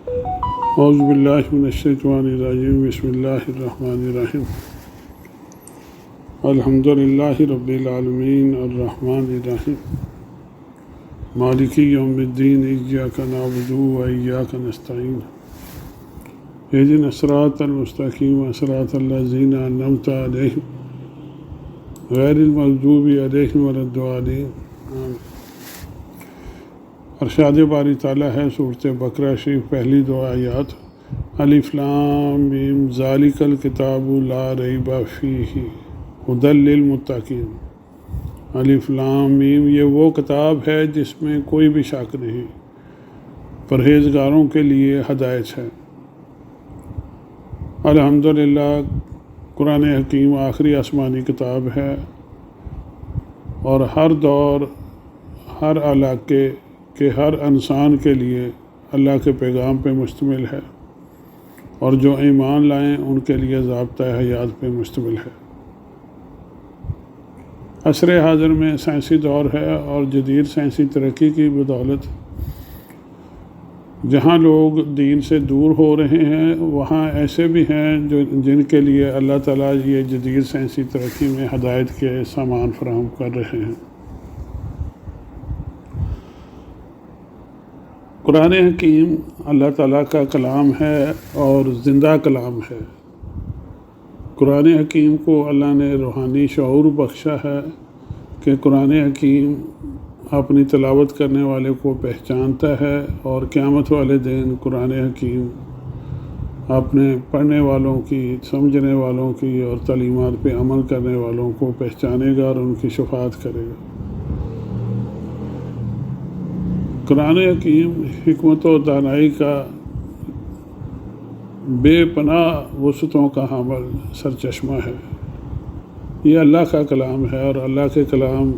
اعوذ باللہ من الشیطان الرجیم، بسم اللہ الرحمن الرحیم۔ الحمد للہ رب العالمین، الرحمن الرحیم، مالک یوم الدین، ایاک نعبد و ایاک نستعین، اہدنا الصراط المستقیم، صراط الذین انعمت علیہم غیر المغضوب علیہم ولا الضالین، آمین۔ ارشاد باری تعالیٰ ہے سورۃ بقرہ شریف، پہلی دو آیات۔ الف لام میم ذالک الکتاب لا ریب فیہ ھدی للمتقین۔ الف لام میم، یہ وہ کتاب ہے جس میں کوئی بھی شک نہیں، پرہیزگاروں کے لیے ہدایت ہے۔ الحمدللہ، قرآن حکیم آخری آسمانی کتاب ہے اور ہر دور، ہر علاقے کے ہر انسان کے لیے اللہ کے پیغام پہ مشتمل ہے، اور جو ایمان لائیں ان کے لیے ضابطۂ حیات پہ مشتمل ہے۔ عصر حاضر میں سائنسی دور ہے، اور جدید سائنسی ترقی کی بدولت جہاں لوگ دین سے دور ہو رہے ہیں، وہاں ایسے بھی ہیں جن کے لیے اللہ تعالیٰ یہ جدید سائنسی ترقی میں ہدایت کے سامان فراہم کر رہے ہیں۔ قرآن حکیم اللہ تعالیٰ کا کلام ہے اور زندہ کلام ہے۔ قرآن حکیم کو اللہ نے روحانی شعور بخشا ہے کہ قرآن حکیم اپنی تلاوت کرنے والے کو پہچانتا ہے، اور قیامت والے دن قرآن حکیم اپنے پڑھنے والوں کی، سمجھنے والوں کی اور تعلیمات پہ عمل کرنے والوں کو پہچانے گا اور ان کی شفاعت کرے گا۔ قرآن حکیم حکمت و دانائی کا بے پناہ وسعتوں کا حامل سرچشمہ ہے۔ یہ اللہ کا کلام ہے، اور اللہ کے کلام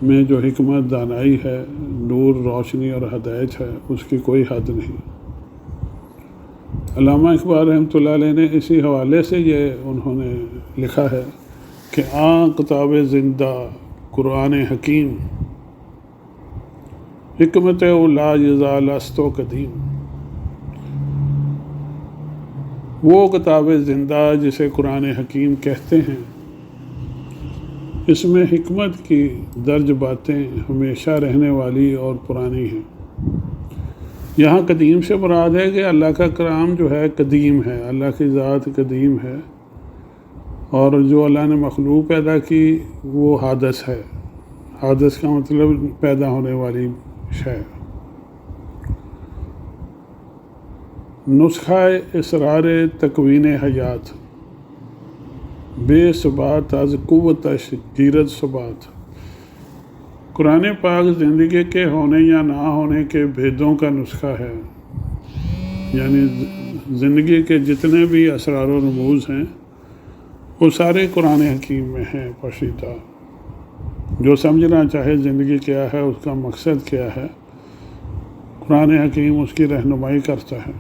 میں جو حکمت، دانائی ہے، نور، روشنی اور ہدایت ہے، اس کی کوئی حد نہیں۔ علامہ اقبال رحمۃ اللہ علیہ نے اسی حوالے سے یہ انہوں نے لکھا ہے کہ آن کتاب زندہ قرآن حکیم، حکمت لا یزال است و قدیم۔ وہ کتاب زندہ جسے قرآن حکیم کہتے ہیں، اس میں حکمت کی درج باتیں ہمیشہ رہنے والی اور پرانی ہیں۔ یہاں قدیم سے مراد ہے کہ اللہ کا کلام جو ہے قدیم ہے، اللہ کی ذات قدیم ہے، اور جو اللہ نے مخلوق پیدا کی وہ حادث ہے۔ حادث کا مطلب پیدا ہونے والی شے۔ نسخہ اسرار تکوین حیات، بے ثبات از قوتش گیرد ثبات۔ قرآن پاک زندگی کے ہونے یا نہ ہونے کے بھیدوں کا نسخہ ہے، یعنی زندگی کے جتنے بھی اسرار و رموز ہیں وہ سارے قرآن حکیم میں ہیں پوشیدہ۔ جو سمجھنا چاہے زندگی کیا ہے، اس کا مقصد کیا ہے، قرآن حکیم اس کی رہنمائی کرتا ہے۔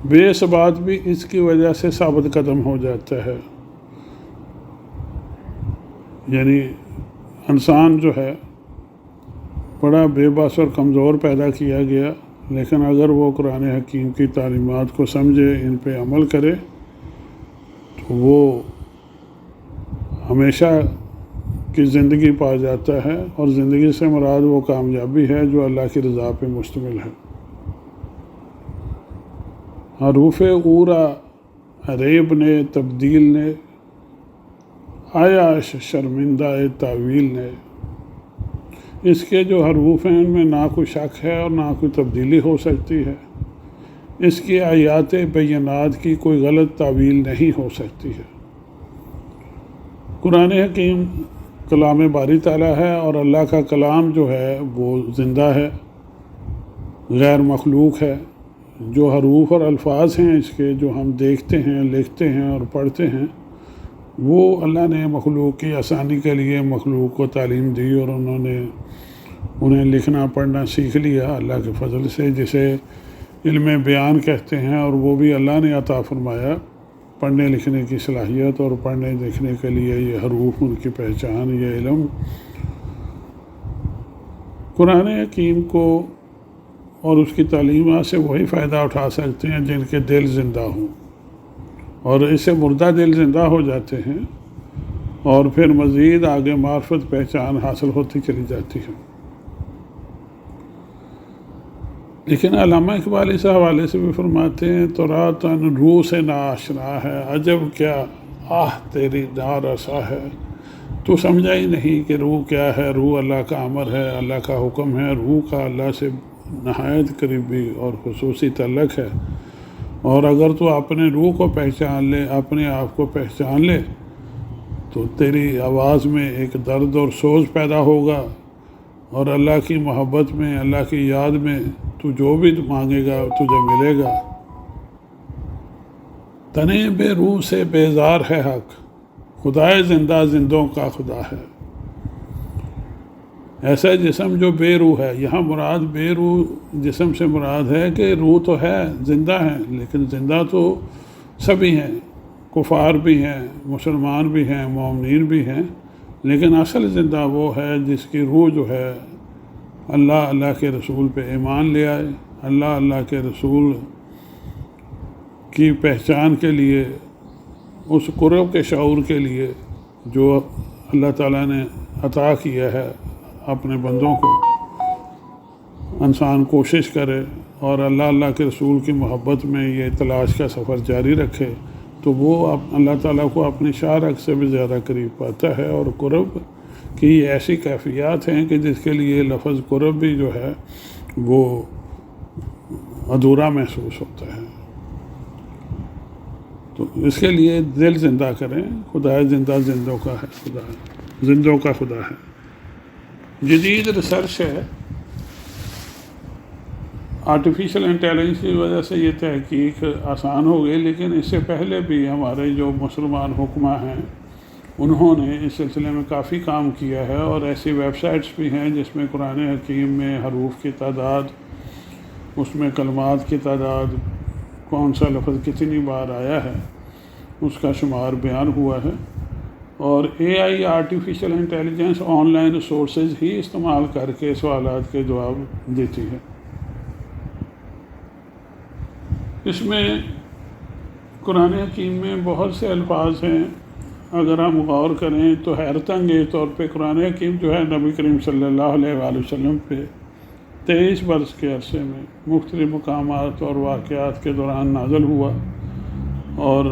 بے ثبات بھی اس کی وجہ سے ثابت قدم ہو جاتا ہے، یعنی انسان جو ہے بڑا بے بس اور کمزور پیدا کیا گیا، لیکن اگر وہ قرآن حکیم کی تعلیمات کو سمجھے، ان پہ عمل کرے، تو وہ ہمیشہ کی زندگی پا جاتا ہے، اور زندگی سے مراد وہ کامیابی ہے جو اللہ کی رضا پہ مشتمل ہے۔ حروف اورا ریب نے، تبدیل نے، آیا شرمندہ تعویل نے۔ اس کے جو حروف ہیں ان میں نہ کوئی شک ہے اور نہ کوئی تبدیلی ہو سکتی ہے۔ اس کی آیات بینات کی کوئی غلط تعویل نہیں ہو سکتی ہے۔ قرآن حکیم کلام باری تعالیٰ ہے، اور اللہ کا کلام جو ہے وہ زندہ ہے، غیر مخلوق ہے۔ جو حروف اور الفاظ ہیں اس کے، جو ہم دیکھتے ہیں، لکھتے ہیں اور پڑھتے ہیں، وہ اللہ نے مخلوق کی آسانی کے لیے مخلوق کو تعلیم دی، اور انہیں لکھنا پڑھنا سیکھ لیا اللہ کے فضل سے، جسے علم بیان کہتے ہیں، اور وہ بھی اللہ نے عطا فرمایا، پڑھنے لکھنے کی صلاحیت، اور پڑھنے لکھنے کے لیے یہ حروف، ان کی پہچان، یہ علم۔ قرآن حکیم کو اور اس کی تعلیمات سے وہی فائدہ اٹھا سکتے ہیں جن کے دل زندہ ہوں، اور اس سے مردہ دل زندہ ہو جاتے ہیں، اور پھر مزید آگے معرفت پہچان حاصل ہوتی چلی جاتی ہے۔ لیکن علامہ اقبال اس حوالے سے بھی فرماتے ہیں، تو راتن روح سے ناآشنا ہے، عجب کیا آہ تیری نارسا ہے، تو سمجھا ہی نہیں کہ روح کیا ہے۔ روح اللہ کا امر ہے، اللہ کا حکم ہے، روح کا اللہ سے نہایت قریبی اور خصوصی تعلق ہے، اور اگر تو اپنے روح کو پہچان لے، اپنے آپ کو پہچان لے، تو تیری آواز میں ایک درد اور سوز پیدا ہوگا، اور اللہ کی محبت میں، اللہ کی یاد میں تو جو بھی مانگے گا تجھے ملے گا۔ تنے بے روح سے بیزار ہے حق، خدائے زندہ زندوں کا خدا ہے۔ ایسا جسم جو بے روح ہے، یہاں مراد بے روح جسم سے مراد ہے کہ روح تو ہے، زندہ ہے، لیکن زندہ تو سبھی ہیں، کفار بھی ہیں، مسلمان بھی ہیں، مومنین بھی ہیں، لیکن اصل زندہ وہ ہے جس کی روح جو ہے اللہ کے رسول پہ ایمان لے آئے، اللہ کے رسول کی پہچان کے لیے، اس قرب کے شعور کے لیے جو اللہ تعالیٰ نے عطا کیا ہے اپنے بندوں کو، انسان کوشش کرے اور اللہ کے رسول کی محبت میں یہ تلاش کا سفر جاری رکھے، تو وہ اللہ تعالیٰ کو اپنی شارک سے بھی زیادہ قریب پاتا ہے۔ اور قرب کی ایسی کیفیات ہیں کہ جس کے لیے لفظ قرب بھی جو ہے وہ ادھورا محسوس ہوتا ہے۔ تو اس کے لیے دل زندہ کریں، خدا زندہ زندوں کا ہے، خدا زندوں کا خدا ہے۔ جدید ریسرچ ہے، آرٹیفیشل انٹیلیجنس کی وجہ سے یہ تحقیق آسان ہو گئی، لیکن اس سے پہلے بھی ہمارے جو مسلمان حکماء ہیں انہوں نے اس سلسلے میں کافی کام کیا ہے، اور ایسی ویب سائٹس بھی ہیں جس میں قرآن حکیم میں حروف کی تعداد، اس میں کلمات کی تعداد، کون سا لفظ کتنی بار آیا ہے، اس کا شمار بیان ہوا ہے۔ اور AI artificial intelligence online sources ہی استعمال کر کے سوالات کے جواب دیتی ہے۔ اس میں قرآن حکیم میں بہت سے الفاظ ہیں، اگر ہم غور کریں تو حیرت انگیز طور پہ قرآن حکیم جو ہے نبی کریم صلی اللہ علیہ وآلہ وسلم پہ 23 برس کے عرصے میں مختلف مقامات اور واقعات کے دوران نازل ہوا، اور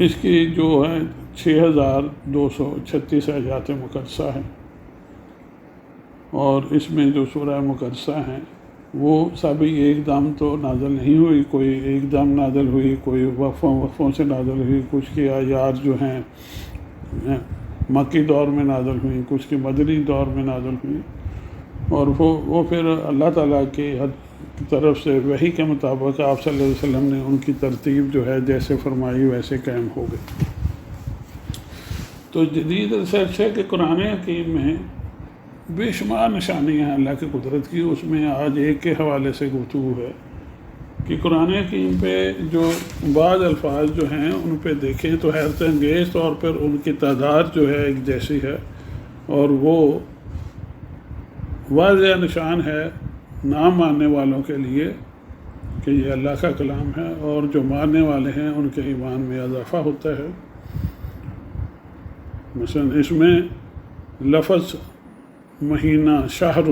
اس کی جو ہے 6236 آیات مقدسہ ہیں، اور اس میں جو سورہ مقدسہ ہیں وہ سبھی ایک دم تو نازل نہیں ہوئی، کوئی ایک دم نازل ہوئی، کوئی وقفوں سے نازل ہوئی، کچھ کی آیات جو ہیں مکی دور میں نازل ہوئی، کچھ کی مدنی دور میں نازل ہوئی، اور وہ پھر اللہ تعالیٰ کی طرف سے وحی کے مطابق آپ صلی اللہ علیہ وسلم نے ان کی ترتیب جو ہے جیسے فرمائی ویسے قائم ہو گئی۔ تو جدید ریسرچ ہے کہ قرآن حکیم میں بے شمار نشانیاں ہیں اللہ کی قدرت کی۔ اس میں آج ایک کے حوالے سے گفتگو ہے کہ قرآن حکیم پہ جو بعض الفاظ جو ہیں ان پہ دیکھیں تو حیرت انگیز طور پر ان کی تعداد جو ہے ایک جیسی ہے، اور وہ واضح نشان ہے نہ ماننے والوں کے لیے کہ یہ اللہ کا کلام ہے، اور جو ماننے والے ہیں ان کے ایمان میں اضافہ ہوتا ہے۔ مثلا اس میں لفظ مہینہ شہر،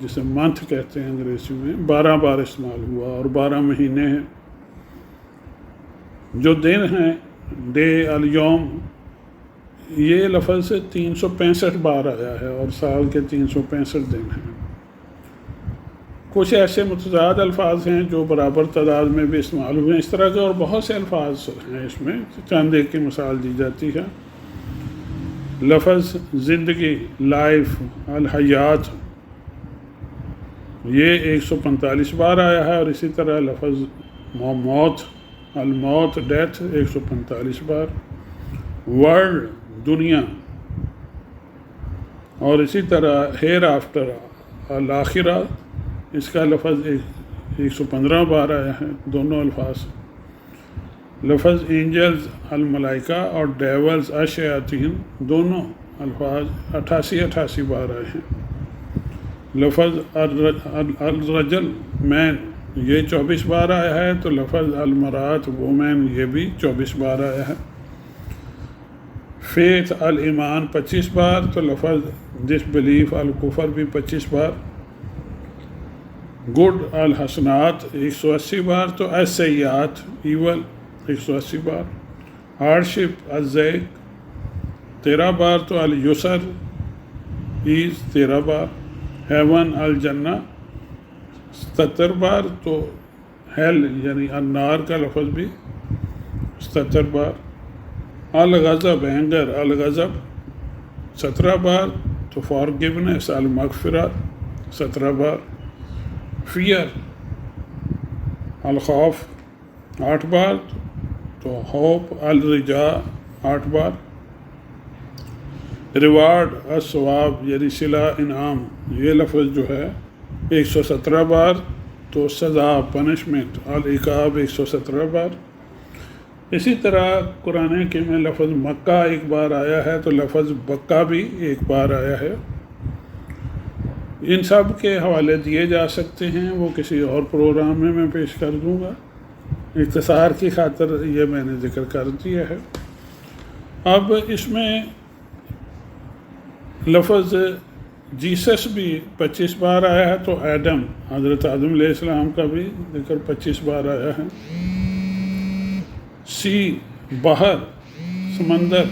جسے منتھ کہتے ہیں انگریزی میں، 12 بار استعمال ہوا، اور 12 مہینے ہیں۔ جو دن ہیں ڈے الیوم، یہ لفظ 365 بار آیا ہے، اور سال کے 365 دن ہیں۔ کچھ ایسے متضاد الفاظ ہیں جو برابر تعداد میں بھی استعمال ہوئے ہیں۔ اس طرح کے اور بہت سے الفاظ ہیں، اس میں چند ایک کی مثال دی جاتی ہے۔ لفظ زندگی، لائف، الحیات، یہ 145 بار آیا ہے، اور اسی طرح لفظ موت، الموت، ڈیتھ، 145 بار۔ ورلڈ، دنیا، اور اسی طرح ہیر آفٹر، الآخرہ، اس کا لفظ 115 بار آیا ہے، دونوں الفاظ۔ لفظ اینجلز، الملائکہ، اور ڈیولز، الشیاطین، دونوں الفاظ 88 بار آئے ہیں۔ لفظ الرجل مین یہ 24 بار آیا ہے، تو لفظ المرات وومین یہ بھی 24 بار آیا ہے۔ فیتھ الایمان 25 بار، تو لفظ ڈس بلیف الکفر بھی 25 بار۔ گڈ الحسنات 180 بار، تو السیئات ایول 180 بار۔ ہارڈشپ الضیق 13 بار، تو الیسر ایز 13 بار۔ ہیون الجنہ 77 بار، تو ہیل یعنی النار کا لفظ بھی 77 بار۔ الغضب اینگر الغضب 17 بار، تو فارگیونیس المغفرت 17 بار۔ فیئر الخوف 8 بار، تو ہوپ الرجاء 8 بار۔ ریوارڈ الثواب یعنی صلہ انعام یہ لفظ جو ہے 117 بار، تو سزا پنشمنٹ العقاب 117 بار۔ اسی طرح قرآن حکیم میں لفظ مکہ ایک بار آیا ہے، تو لفظ بکہ بھی ایک بار آیا ہے۔ ان سب کے حوالے دیے جا سکتے ہیں، وہ کسی اور پروگرام میں پیش کر دوں گا، اختصار کی خاطر یہ میں نے ذکر کر دیا ہے۔ اب اس میں لفظ جیسس بھی 25 بار آیا ہے، تو ایڈم حضرت آدم علیہ السلام کا بھی ذکر 25 بار آیا ہے۔ سی بحر سمندر،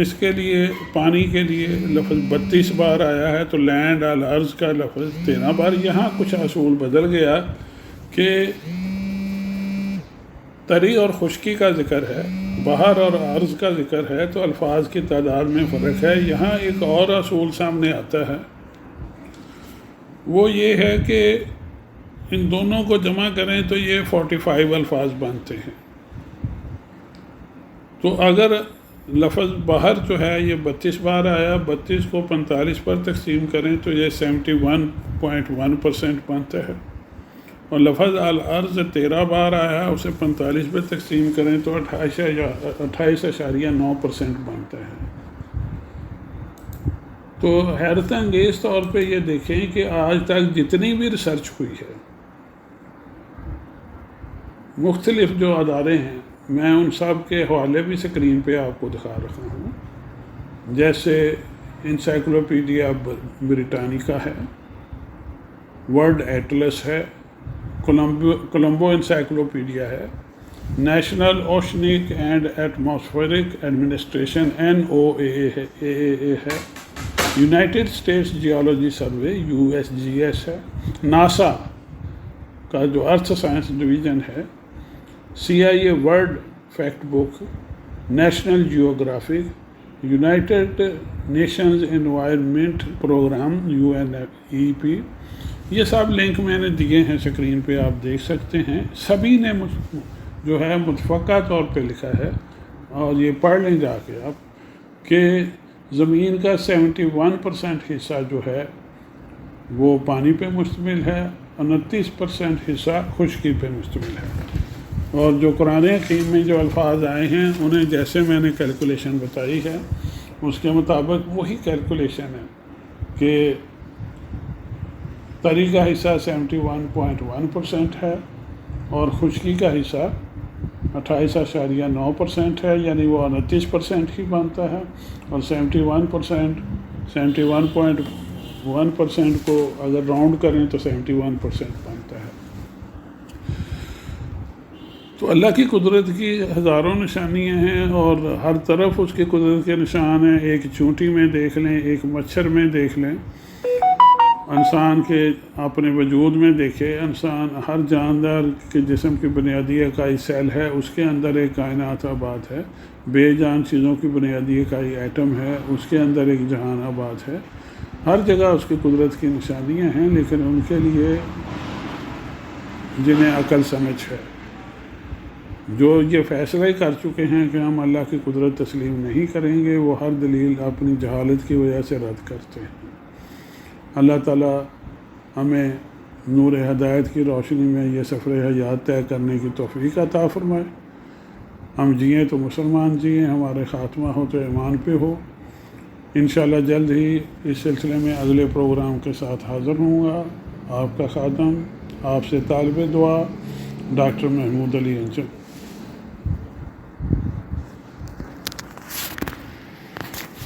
اس کے لیے پانی کے لیے لفظ 32 بار آیا ہے، تو لینڈ الارض کا لفظ 13 بار۔ یہاں کچھ اصول بدل گیا کہ تری اور خشکی کا ذکر ہے، بحر اور عرض کا ذکر ہے، تو الفاظ کی تعداد میں فرق ہے۔ یہاں ایک اور اصول سامنے آتا ہے، وہ یہ ہے کہ ان دونوں کو جمع کریں تو یہ 45 الفاظ بنتے ہیں۔ تو اگر لفظ بحر جو ہے یہ 32 بار آیا، 32 کو 45 پر تقسیم کریں تو یہ 71.1% بنتا ہے، اور لفظ الارض 13 بار آیا، اسے 45 پر تقسیم کریں تو 28.9% بنتا ہے۔ تو حیرت انگیز طور پہ یہ دیکھیں کہ آج تک جتنی بھی ریسرچ ہوئی ہے، مختلف جو ادارے ہیں، میں ان سب کے حوالے بھی اسکرین پہ آپ کو دکھا رہا ہوں، جیسے انسائکلوپیڈیا بریٹانیکا ہے، ورلڈ ایٹلس ہے، کولمبو انسائکلوپیڈیا ہے، national oceanic and atmospheric administration NOAA ہے، United States geology survey USGS ہے، ناسا کا جو ارتھ سائنس ڈویژن ہے، CIA world fact book, national geographic, United Nations environment programme UNEP، یہ سب link میں نے دیے ہیں اسکرین پہ، آپ دیکھ سکتے ہیں۔ سبھی نے جو ہے متفقہ طور پہ لکھا ہے، اور یہ پڑھ لیں جا کے آپ، کہ زمین کا 71% حصہ جو ہے وہ پانی پہ مشتمل ہے، 29% حصہ خشکی پہ مشتمل ہے۔ اور جو قرآن حکیم میں جو الفاظ آئے ہیں انہیں جیسے میں نے کیلکولیشن بتائی ہے اس کے مطابق وہی کیلکولیشن ہے کہ تری کا حصہ 71.1% ہے اور خشکی کا حصہ 28.9% ہے، یعنی وہ 29% ہی بنتا ہے، اور 71.1% کو اگر راؤنڈ کریں تو 71% بنتا ہے۔ تو اللہ کی قدرت کی ہزاروں نشانیاں ہیں، اور ہر طرف اس کی قدرت کے نشان ہیں۔ ایک چونٹی میں دیکھ لیں، ایک مچھر میں دیکھ لیں، انسان کے اپنے وجود میں دیکھے، انسان ہر جاندار کے جسم کی بنیادی اکائی سیل ہے، اس کے اندر ایک کائنات آباد ہے، بے جان چیزوں کی بنیادی اکائی ایٹم ہے، اس کے اندر ایک جہان آباد ہے۔ ہر جگہ اس کی قدرت کی نشانیاں ہیں، لیکن ان کے لیے جنہیں عقل سمجھ ہے، جو یہ فیصلہ ہی کر چکے ہیں کہ ہم اللہ کی قدرت تسلیم نہیں کریں گے، وہ ہر دلیل اپنی جہالت کی وجہ سے رد کرتے ہیں۔ اللہ تعالیٰ ہمیں نور ہدایت کی روشنی میں یہ سفر حیات طے کرنے کی توفیق عطا فرمائے۔ ہم جئیں تو مسلمان جئیں، ہمارے خاتمہ ہو تو ایمان پہ ہو، انشاءاللہ جلد ہی اس سلسلے میں اگلے پروگرام کے ساتھ حاضر ہوں گا۔ آپ کا خادم، آپ سے طالب دعا ڈاکٹر محمود علی انجم۔